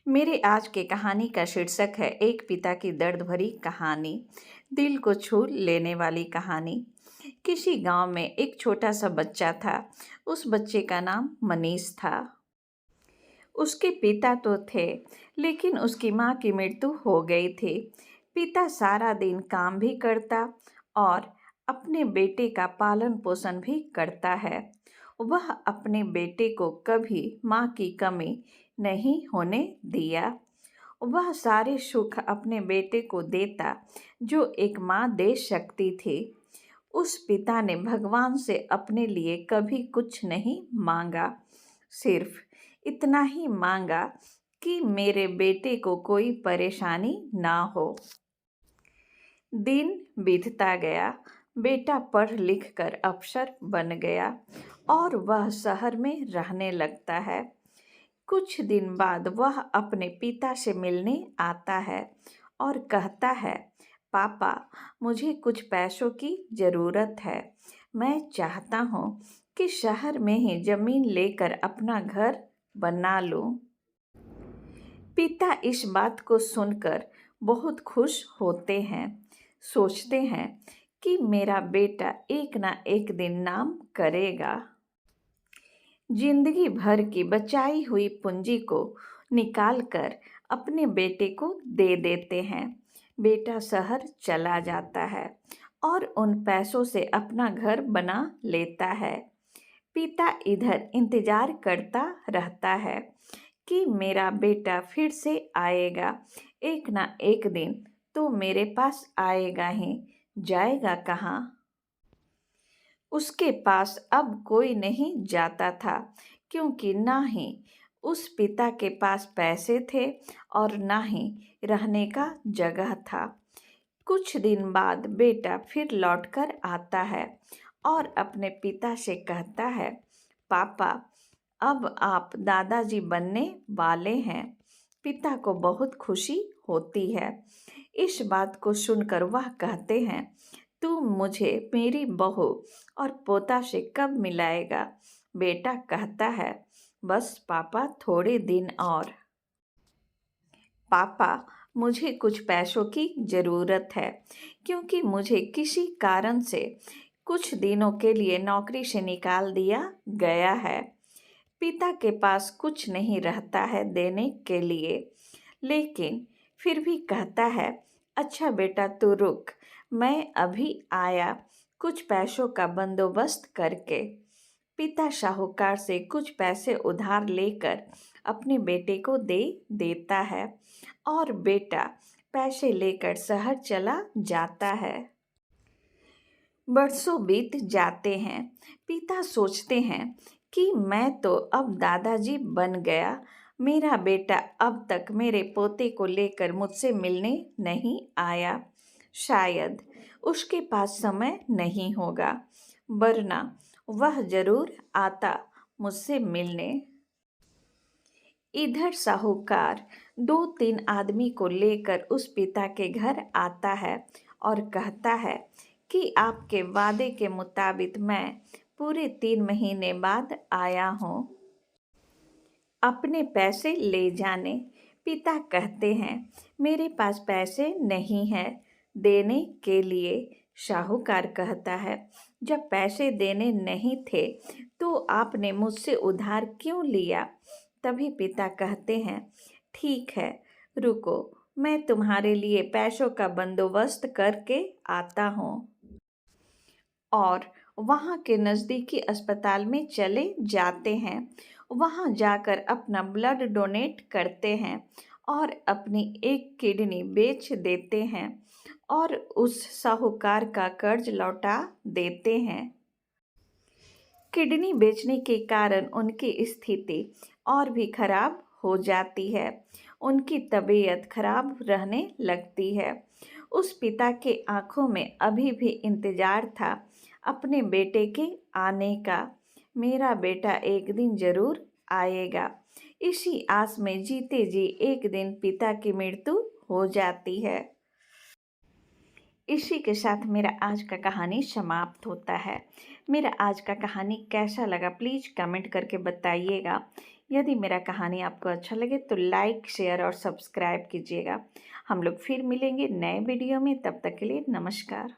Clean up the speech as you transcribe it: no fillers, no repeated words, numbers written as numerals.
मेरे आज के कहानी का शीर्षक है एक पिता की दर्द भरी कहानी। दिल को छू लेने वाली कहानी। किसी गांव में एक छोटा सा बच्चा था। उस बच्चे का नाम मनीष था। उसके पिता तो थे, लेकिन उसकी माँ की मृत्यु हो गई थी। पिता सारा दिन काम भी करता और अपने बेटे का पालन पोषण भी करता है। वह अपने बेटे को कभी माँ की कमी नहीं होने दिया। वह सारे सुख अपने बेटे को देता जो एक माँ दे सकती थी। उस पिता ने भगवान से अपने लिए कभी कुछ नहीं मांगा, सिर्फ इतना ही मांगा कि मेरे बेटे को कोई परेशानी ना हो। दिन बीतता गया। बेटा पढ़ लिख कर अफसर बन गया और वह शहर में रहने लगता है। कुछ दिन बाद वह अपने पिता से मिलने आता है और कहता है, पापा, मुझे कुछ पैसों की ज़रूरत है। मैं चाहता हूँ कि शहर में ही ज़मीन लेकर अपना घर बना लूँ। पिता इस बात को सुनकर बहुत खुश होते हैं। सोचते हैं कि मेरा बेटा एक ना एक दिन नाम करेगा। जिंदगी भर की बचाई हुई पूंजी को निकालकर अपने बेटे को दे देते हैं। बेटा शहर चला जाता है और उन पैसों से अपना घर बना लेता है। पिता इधर इंतजार करता रहता है कि मेरा बेटा फिर से आएगा। एक ना एक दिन तो मेरे पास आएगा ही, जाएगा कहाँ। उसके पास अब कोई नहीं जाता था, क्योंकि ना ही उस पिता के पास पैसे थे और ना ही रहने का जगह था। कुछ दिन बाद बेटा फिर लौटकर आता है और अपने पिता से कहता है, पापा, अब आप दादाजी बनने वाले हैं। पिता को बहुत खुशी होती है। इस बात को सुनकर वह कहते हैं, तू मुझे मेरी बहू और पोता से कब मिलाएगा। बेटा कहता है, बस पापा, थोड़े दिन और। पापा, मुझे कुछ पैसों की ज़रूरत है, क्योंकि मुझे किसी कारण से कुछ दिनों के लिए नौकरी से निकाल दिया गया है। पिता के पास कुछ नहीं रहता है देने के लिए, लेकिन फिर भी कहता है, अच्छा बेटा तू रुक, मैं अभी आया कुछ पैसों का बंदोबस्त करके। पिता साहूकार से कुछ पैसे उधार लेकर अपने बेटे को दे देता है और बेटा पैसे लेकर शहर चला जाता है। बरसों बीत जाते हैं। पिता सोचते हैं कि मैं तो अब दादाजी बन गया। मेरा बेटा अब तक मेरे पोते को लेकर मुझसे मिलने नहीं आया। शायद उसके पास समय नहीं होगा, वरना वह जरूर आता मुझसे मिलने। इधर साहूकार 2-3 आदमी को लेकर उस पिता के घर आता है और कहता है कि आपके वादे के मुताबिक मैं पूरे 3 महीने बाद आया हूँ अपने पैसे ले जाने। पिता कहते हैं, मेरे पास पैसे नहीं हैं देने के लिए। साहूकार कहता है, जब पैसे देने नहीं थे तो आपने मुझसे उधार क्यों लिया। तभी पिता कहते हैं, ठीक है, रुको, मैं तुम्हारे लिए पैसों का बंदोबस्त करके आता हूँ। और वहाँ के नज़दीकी अस्पताल में चले जाते हैं। वहाँ जाकर अपना ब्लड डोनेट करते हैं और अपनी एक किडनी बेच देते हैं और उस साहूकार का कर्ज लौटा देते हैं। किडनी बेचने के कारण उनकी स्थिति और भी खराब हो जाती है। उनकी तबीयत खराब रहने लगती है। उस पिता के आंखों में अभी भी इंतजार था अपने बेटे के आने का। मेरा बेटा एक दिन जरूर आएगा। इसी आस में जीते जी एक दिन पिता की मृत्यु हो जाती है। इसी के साथ मेरा आज का कहानी समाप्त होता है। मेरा आज का कहानी कैसा लगा प्लीज़ कमेंट करके बताइएगा। यदि मेरा कहानी आपको अच्छा लगे तो लाइक, शेयर और सब्सक्राइब कीजिएगा। हम लोग फिर मिलेंगे नए वीडियो में, तब तक के लिए नमस्कार।